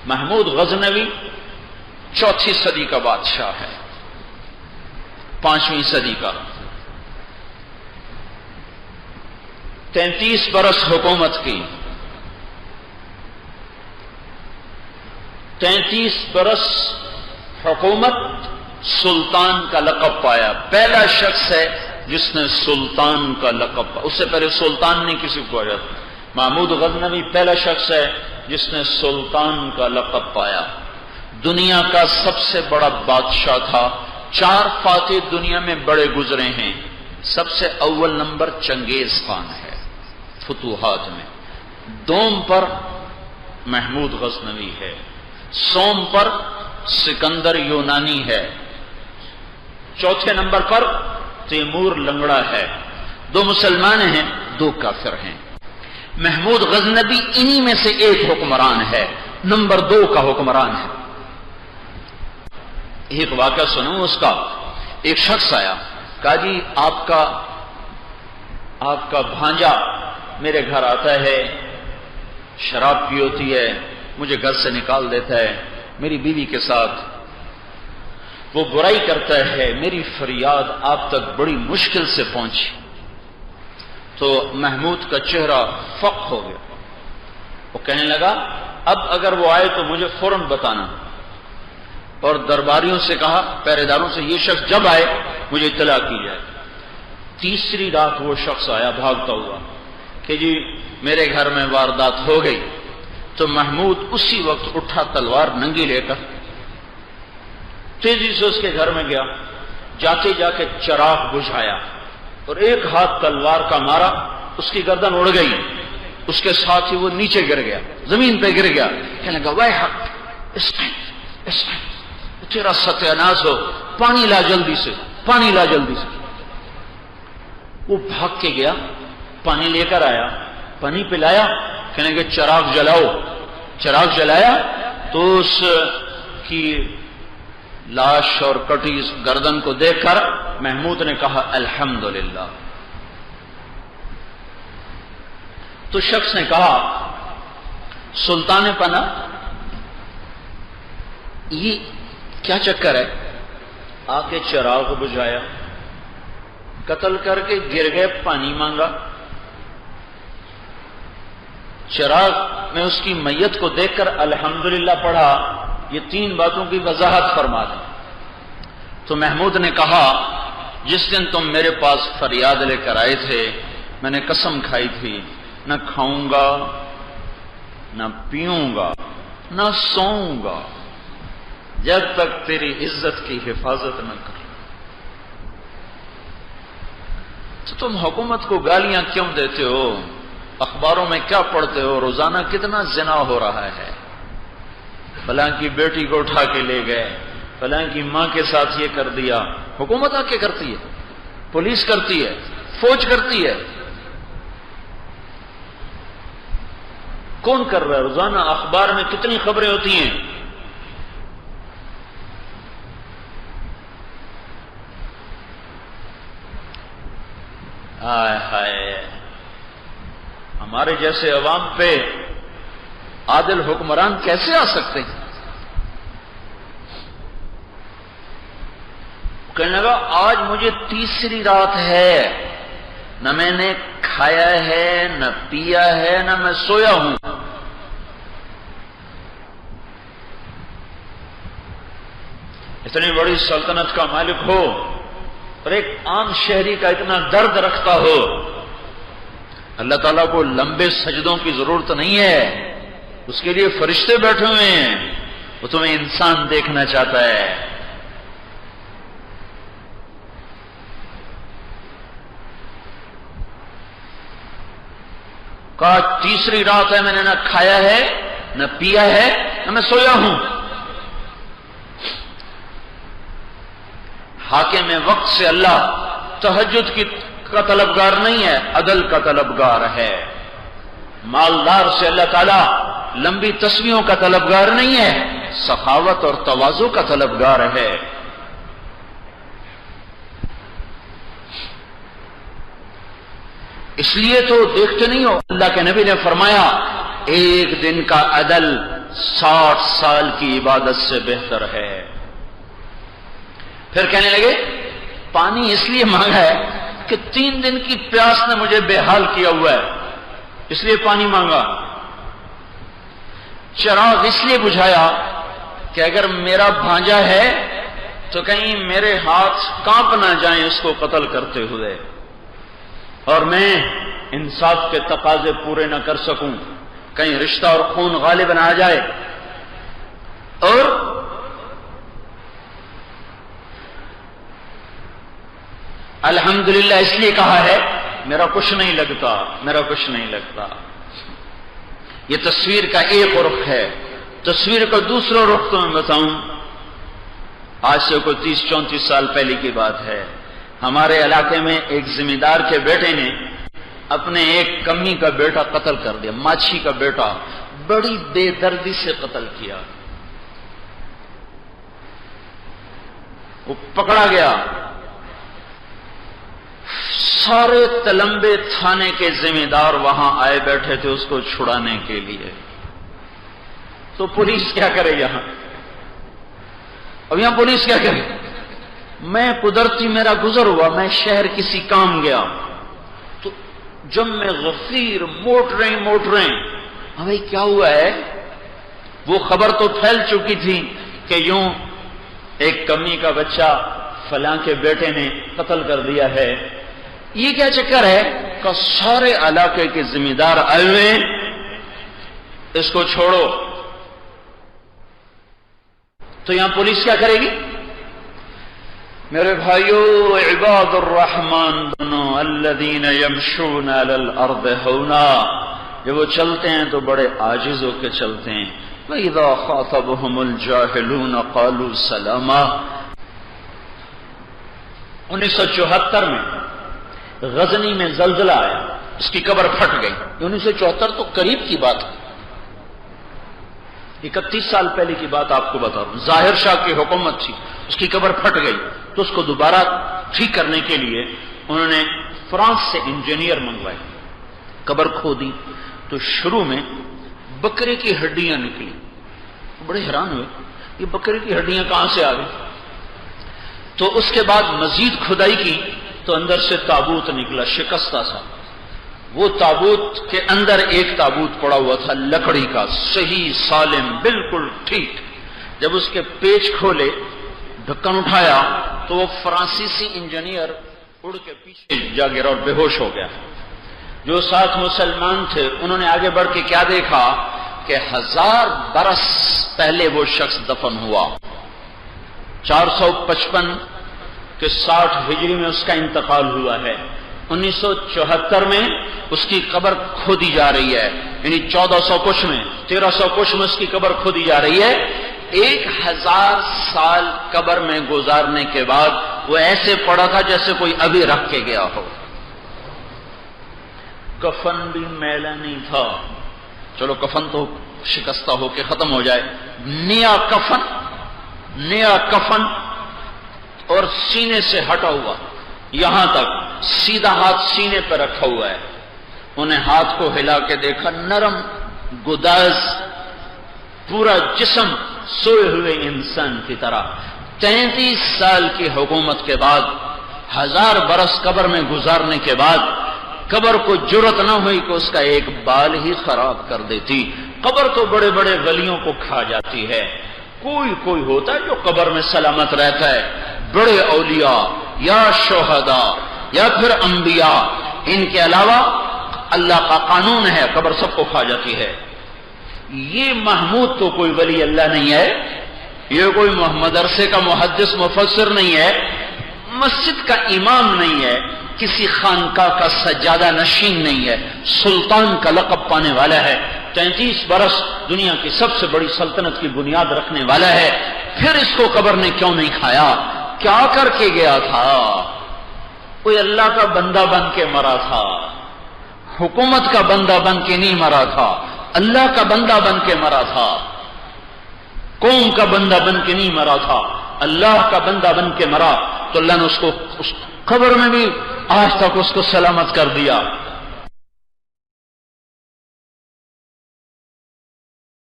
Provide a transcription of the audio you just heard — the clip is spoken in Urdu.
محمود غزنوی 4 صدی کا بادشاہ ہے، 5ویں صدی کا، 33 برس حکومت کی، 33 برس حکومت، سلطان کا لقب پایا، پہلا شخص ہے جس نے سلطان کا لقب پایا، اس سے پہلے سلطان نہیں کسی کو آیا۔ محمود غزنوی پہلا شخص ہے جس نے سلطان کا لقب پایا، دنیا کا سب سے بڑا بادشاہ تھا، 4 فاتح دنیا میں بڑے گزرے ہیں، سب سے اول نمبر چنگیز خان ہے فتوحات میں، دوم پر محمود غزنوی ہے، سوم پر سکندر یونانی ہے، چوتھے نمبر پر تیمور لنگڑا ہے، 2 مسلمان ہیں 2 کافر ہیں۔ محمود غزنوی انہی میں سے ایک حکمران ہے، نمبر 2 کا حکمران ہے۔ ایک واقعہ سنوں اس کا، ایک شخص آیا، کہا جی آپ کا بھانجا میرے گھر آتا ہے، شراب پی ہوتی ہے، مجھے گھر سے نکال دیتا ہے، میری بیوی کے ساتھ وہ برائی کرتا ہے، میری فریاد آپ تک بڑی مشکل سے پہنچی۔ تو محمود کا چہرہ فق ہو گیا، وہ کہنے لگا اب اگر وہ آئے تو مجھے فوراً بتانا، اور درباریوں سے کہا، پہرے داروں سے، یہ شخص جب آئے مجھے اطلاع کی جائے۔ تیسری رات وہ شخص آیا بھاگتا ہوا کہ جی میرے گھر میں واردات ہو گئی، تو محمود اسی وقت اٹھا تلوار ننگی لے کر تیزی سے اس کے گھر میں گیا، جاتے جا کے چراغ بجھایا اور ایک ہاتھ تلوار کا مارا، اس کی گردن اڑ گئی، اس کے ساتھ ہی وہ نیچے گر گیا، زمین پہ گر گیا، کہنے لگا وے حق، اس تیرا ستیاناس ہو، پانی لا جلدی سے، پانی لا جلدی سے۔ وہ بھاگ کے گیا، پانی لے کر آیا، پانی پلایا، کہنے کہ چراغ جلاؤ، چراغ جلایا تو اس کی لاش اور کٹی گردن کو دیکھ کر محمود نے کہا الحمدللہ۔ تو شخص نے کہا سلطان پنا یہ کیا چکر ہے، آ کے چراغ بجھایا، قتل کر کے گر گئے، پانی مانگا، چراغ میں اس کی میت کو دیکھ کر الحمدللہ پڑھا، یہ 3 باتوں کی وضاحت فرما دیں۔ تو محمود نے کہا جس دن تم میرے پاس فریاد لے کر آئے تھے، میں نے قسم کھائی تھی نہ کھاؤں گا، نہ پیوں گا، نہ سوؤں گا جب تک تیری عزت کی حفاظت نہ کر۔ تو تم حکومت کو گالیاں کیوں دیتے ہو؟ اخباروں میں کیا پڑھتے ہو؟ روزانہ کتنا زنا ہو رہا ہے، فلاں کی بیٹی کو اٹھا کے لے گئے، فلاں کی ماں کے ساتھ یہ کر دیا۔ حکومت آ کے کرتی ہے، پولیس کرتی ہے، فوج کرتی ہے، کون کر رہا ہے؟ روزانہ اخبار میں کتنی خبریں ہوتی ہیں۔ ہائے ہائے، ہمارے جیسے عوام پہ عادل حکمران کیسے آ سکتے ہیں؟ کہنے لگا آج مجھے 3ری رات ہے، نہ میں نے کھایا ہے، نہ پیا ہے، نہ میں سویا ہوں۔ اتنی بڑی سلطنت کا مالک ہو اور ایک عام شہری کا اتنا درد رکھتا ہو، اللہ تعالیٰ کو لمبے سجدوں کی ضرورت نہیں ہے، اس کے لیے فرشتے بیٹھے ہوئے ہیں، وہ تمہیں انسان دیکھنا چاہتا ہے۔ کہا 3ری رات ہے، میں نے نہ کھایا ہے، نہ پیا ہے، نہ میں سویا ہوں۔ حاکم وقت سے اللہ تہجد کا طلبگار نہیں ہے، عدل کا طلبگار ہے۔ مالدار سے اللہ تعالیٰ لمبی تسبیحوں کا طلبگار نہیں ہے، سخاوت اور تواضع کا طلبگار ہے۔ اس لیے تو دیکھتے نہیں ہو، اللہ کے نبی نے فرمایا ایک دن کا عدل 60 سال کی عبادت سے بہتر ہے۔ پھر کہنے لگے پانی اس لیے مانگا ہے کہ 3 دن کی پیاس نے مجھے بے حال کیا ہوا ہے، اس لیے پانی مانگا۔ چراغ اس لیے بجھایا کہ اگر میرا بھانجا ہے تو کہیں میرے ہاتھ کانپ نہ جائیں اس کو قتل کرتے ہوئے، اور میں انصاف کے تقاضے پورے نہ کر سکوں، کہیں رشتہ اور خون غالب نہ آ جائے۔ اور الحمدللہ اس لیے کہا ہے میرا کچھ نہیں لگتا، میرا کچھ نہیں لگتا۔ یہ تصویر کا ایک رخ ہے۔ تصویر کا دوسرا رخ تو میں بتاؤں، آج سے کوئی 30-34 سال پہلے کی بات ہے، ہمارے علاقے میں ایک ذمہ دار کے بیٹے نے اپنے ایک کمی کا بیٹا قتل کر دیا، ماچھی کا بیٹا، بڑی بے دردی سے قتل کیا۔ وہ پکڑا گیا، سارے تلمبے تھانے کے ذمہ دار وہاں آئے بیٹھے تھے اس کو چھڑانے کے لیے۔ تو پولیس کیا کرے یہاں؟ اب یہاں پولیس کیا کرے؟ میں قدرتی میرا گزر ہوا، میں شہر کسی کام گیا، تو جب میں غفیر موٹریں بھائی کیا ہوا ہے، وہ خبر تو پھیل چکی تھی کہ یوں ایک کمی کا بچہ فلاں کے بیٹے نے قتل کر دیا ہے، یہ کیا چکر ہے کہ سارے علاقے کے ذمہ دار آئے ہوئے، اس کو چھوڑو۔ تو یہاں پولیس کیا کرے گی؟ میرے بھائیو، عباد الرحمن بنو الذین یمشون علی الارض ہونا، جب وہ چلتے ہیں تو بڑے عاجز ہو کے چلتے ہیں۔ وَإِذَا خَاطَبَهُمُ الْجَاهِلُونَ قَالُوا سَلَامًا۔ 1974 میں غزنی میں زلزلہ آیا، اس کی قبر پھٹ گئی۔ 1974 تو قریب کی بات ہے، 31 سال پہلے کی بات آپ کو بتا رہا ہوں۔ ظاہر شاہ کی حکومت تھی، اس کی قبر پھٹ گئی، تو اس کو دوبارہ ٹھیک کرنے کے لیے انہوں نے فرانس سے انجینئر منگوائے، قبر کھودی تو شروع میں بکرے کی ہڈیاں نکلی، بڑے حیران ہوئے یہ بکرے کی ہڈیاں کہاں سے آ گئی۔ تو اس کے بعد مزید کھدائی کی تو اندر سے تابوت نکلا شکستہ سا، وہ تابوت کے اندر ایک تابوت پڑا ہوا تھا لکڑی کا، صحیح سالم بالکل ٹھیک۔ جب اس کے پیچ کھولے، ڈھکن اٹھایا تو وہ فرانسیسی انجینئر اڑ کے پیچھے جا گرا اور بے ہوش ہو گیا۔ جو ساتھ مسلمان تھے انہوں نے آگے بڑھ کے کیا دیکھا کہ 1000 برس پہلے وہ شخص دفن ہوا، 455 کے 60 ہجری میں اس کا انتقال ہوا ہے۔ 1974 میں اس کی قبر کھودی جا رہی ہے، یعنی 1400 کچھ میں 1300 کچھ میں اس کی قبر کھودی جا رہی ہے۔ 1000 سال قبر میں گزارنے کے بعد وہ ایسے پڑا تھا جیسے کوئی ابھی رکھ کے گیا ہو، کفن بھی میلا نہیں تھا، چلو کفن تو شکستہ ہو کے ختم ہو جائے، نیا کفن اور سینے سے ہٹا ہوا، یہاں تک سیدھا ہاتھ سینے پہ رکھا ہوا ہے۔ انہیں ہاتھ کو ہلا کے دیکھا، نرم گداز، پورا جسم سوئے ہوئے انسان کی طرح۔ 33 سال کی حکومت کے بعد، 1000 برس قبر میں گزارنے کے بعد قبر کو جرت نہ ہوئی کہ اس کا ایک بال ہی خراب کر دیتی۔ قبر تو بڑے بڑے ولیوں کو کھا جاتی ہے، کوئی ہوتا ہے جو قبر میں سلامت رہتا ہے، بڑے اولیاء یا شہداء یا پھر انبیاء، ان کے علاوہ اللہ کا قانون ہے قبر سب کو کھا جاتی ہے۔ یہ محمود تو کوئی ولی اللہ نہیں ہے، یہ کوئی مدرسے کا محدث مفسر نہیں ہے، مسجد کا امام نہیں ہے، کسی خانقاہ کا سجادہ نشین نہیں ہے، سلطان کا لقب پانے والا ہے، 33 برس دنیا کی سب سے بڑی سلطنت کی بنیاد رکھنے والا ہے۔ پھر اس کو قبر نے کیوں نہیں کھایا؟ کیا کر کے گیا تھا؟ کوئی اللہ کا بندہ بن کے مرا تھا، حکومت کا بندہ بن کے نہیں مرا تھا، اللہ کا بندہ بن کے مرا تھا، قوم کا بندہ بن کے نہیں مرا تھا، اللہ کا بندہ بن کے مرا، تو اللہ نے اس کو قبر میں بھی آج تک اس کو سلامت کر دیا۔